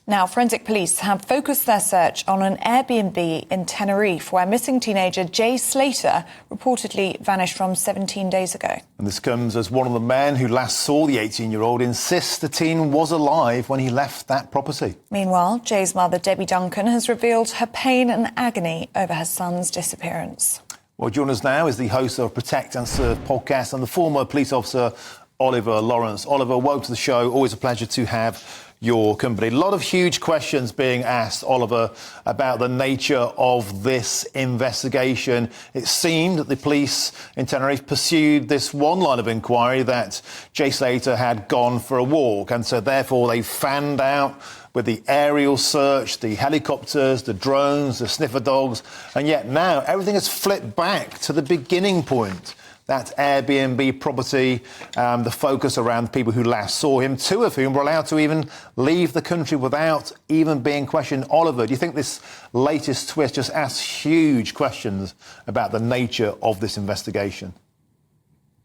Now, forensic police have focused their search on an Airbnb in Tenerife where missing teenager Jay Slater reportedly vanished from 17 days ago. And this comes as one of the men who last saw the 18-year-old insists the teen was alive when he left that property. Meanwhile, Jay's mother, Debbie Duncan, has revealed her pain and agony over her son's disappearance. Well, joining us now is the host of Protect and Serve podcast and the former police officer, Oliver Laurence. Oliver, welcome to the show. Always a pleasure to have your company. A lot of huge questions being asked, Oliver, about the nature of this investigation. It seemed that the police in Tenerife pursued this one line of inquiry that Jay Slater had gone for a walk, and so therefore they fanned out with the aerial search, the helicopters, the drones, the sniffer dogs, and yet now everything has flipped back to the beginning point. That Airbnb property, the focus around people who last saw him, two of whom were allowed to even leave the country without even being questioned. Oliver, do you think this latest twist just asks huge questions about the nature of this investigation?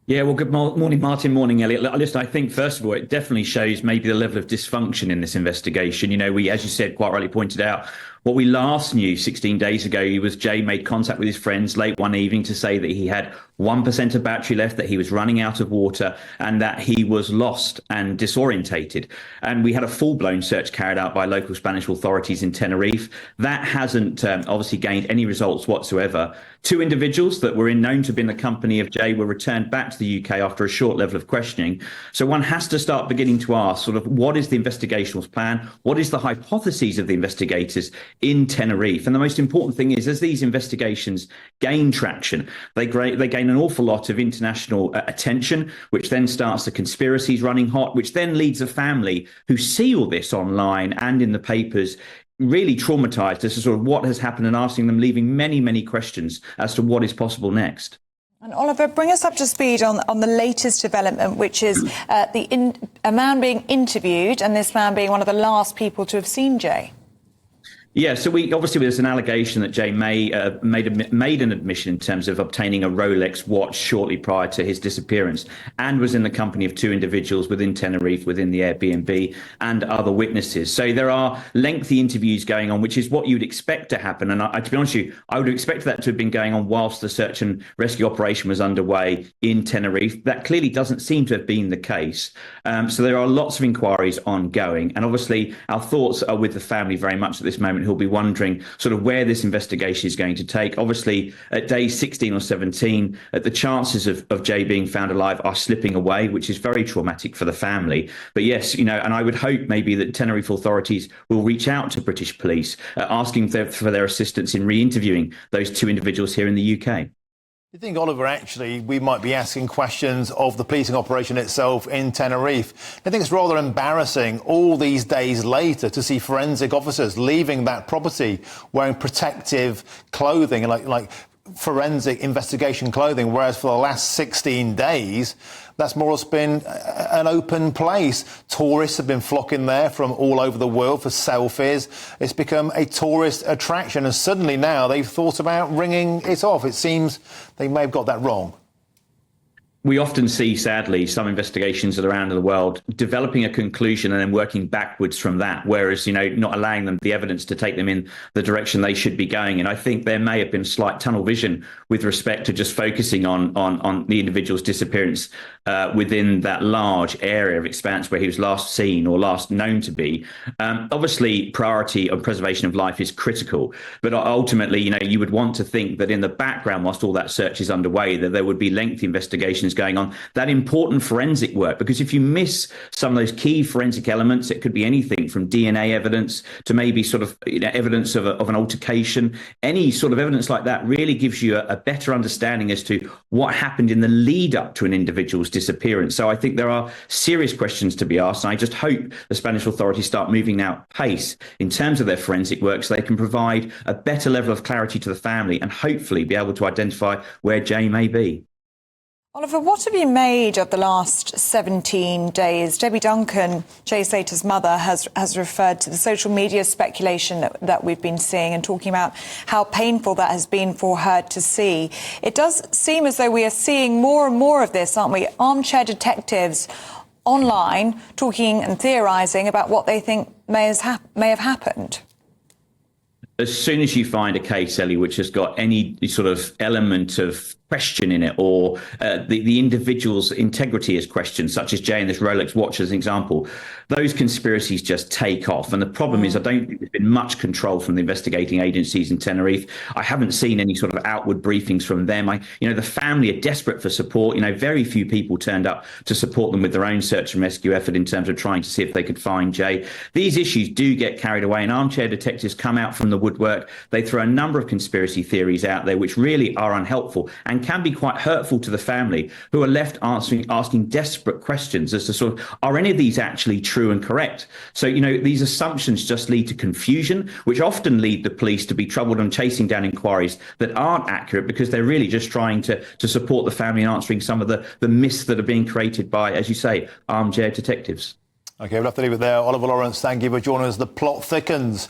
Yeah, well, good morning, Martin. Morning, Elliot. Listen, I think, first of all, it definitely shows maybe the level of dysfunction in this investigation. You know, we, as you said, quite rightly pointed out, what we last knew 16 days ago was Jay made contact with his friends late one evening to say that he had 1% of battery left, that he was running out of water, and that he was lost and disorientated. And we had a full-blown search carried out by local Spanish authorities in Tenerife. That hasn't obviously gained any results whatsoever. Two individuals that were known to have been the company of Jay were returned back to the UK after a short level of questioning. So one has to start beginning to ask sort of what is the investigation's plan? What is the hypotheses of the investigators in Tenerife? And the most important thing is, as these investigations gain traction, they gain an awful lot of international attention, which then starts the conspiracies running hot, which then leads a family who see all this online and in the papers really traumatized as to sort of what has happened and asking them, leaving many, many questions as to what is possible next. And Oliver, bring us up to speed on the latest development, which is a man being interviewed and this man being one of the last people to have seen Jay. Yeah, so there's an allegation that Jay made an admission in terms of obtaining a Rolex watch shortly prior to his disappearance, and was in the company of two individuals within Tenerife, within the Airbnb, and other witnesses. So there are lengthy interviews going on, which is what you'd expect to happen. And to be honest with you, I would have expected that to have been going on whilst the search and rescue operation was underway in Tenerife. That clearly doesn't seem to have been the case. So there are lots of inquiries ongoing, and obviously our thoughts are with the family very much at this moment, who'll be wondering sort of where this investigation is going to take. Obviously, at day 16 or 17, the chances of Jay being found alive are slipping away, which is very traumatic for the family. But yes, you know, and I would hope maybe that Tenerife authorities will reach out to British police, asking for their assistance in re-interviewing those two individuals here in the UK. Do you think, Oliver, actually, we might be asking questions of the policing operation itself in Tenerife? I think it's rather embarrassing all these days later to see forensic officers leaving that property wearing protective clothing, like forensic investigation clothing, whereas for the last 16 days, that's more or less been an open place. Tourists have been flocking there from all over the world for selfies. It's become a tourist attraction, and suddenly now they've thought about ringing it off. It seems they may have got that wrong. We often see, sadly, some investigations around the world developing a conclusion and then working backwards from that, whereas, you know, not allowing them the evidence to take them in the direction they should be going. And I think there may have been slight tunnel vision with respect to just focusing on the individual's disappearance within that large area of expanse where he was last seen or last known to be. Obviously, priority on preservation of life is critical, but ultimately, you know, you would want to think that in the background, whilst all that search is underway, that there would be lengthy investigations going on, that important forensic work, because if you miss some of those key forensic elements, it could be anything from DNA evidence to maybe sort of, you know, evidence of an altercation. Any sort of evidence like that really gives you a better understanding as to what happened in the lead up to an individual's disappearance. So I think there are serious questions to be asked, and I just hope the Spanish authorities start moving now at pace in terms of their forensic work so they can provide a better level of clarity to the family and hopefully be able to identify where Jay may be. Oliver, what have you made of the last 17 days? Debbie Duncan, Jay Slater's mother, has referred to the social media speculation that we've been seeing and talking about how painful that has been for her to see. It does seem as though we are seeing more and more of this, aren't we? Armchair detectives online talking and theorising about what they think may have happened? As soon as you find a case, Ellie, which has got any sort of element of question in it, or the individual's integrity is questioned, such as Jay and this Rolex watch as an example, those conspiracies just take off. And the problem is, I don't think there's been much control from the investigating agencies in Tenerife. I haven't seen any sort of outward briefings from them. The family are desperate for support. Very few people turned up to support them with their own search and rescue effort in terms of trying to see if they could find Jay. These issues do get carried away, and armchair detectives come out from the woodwork. They throw a number of conspiracy theories out there, which really are unhelpful and can be quite hurtful to the family, who are left asking desperate questions as to sort of, are any of these actually true and correct? So, these assumptions just lead to confusion, which often lead the police to be troubled and chasing down inquiries that aren't accurate, because they're really just trying to support the family and answering some of the myths that are being created by, as you say, armchair detectives. OK, we'll have to leave it there. Oliver Laurence, thank you for joining us. The plot thickens.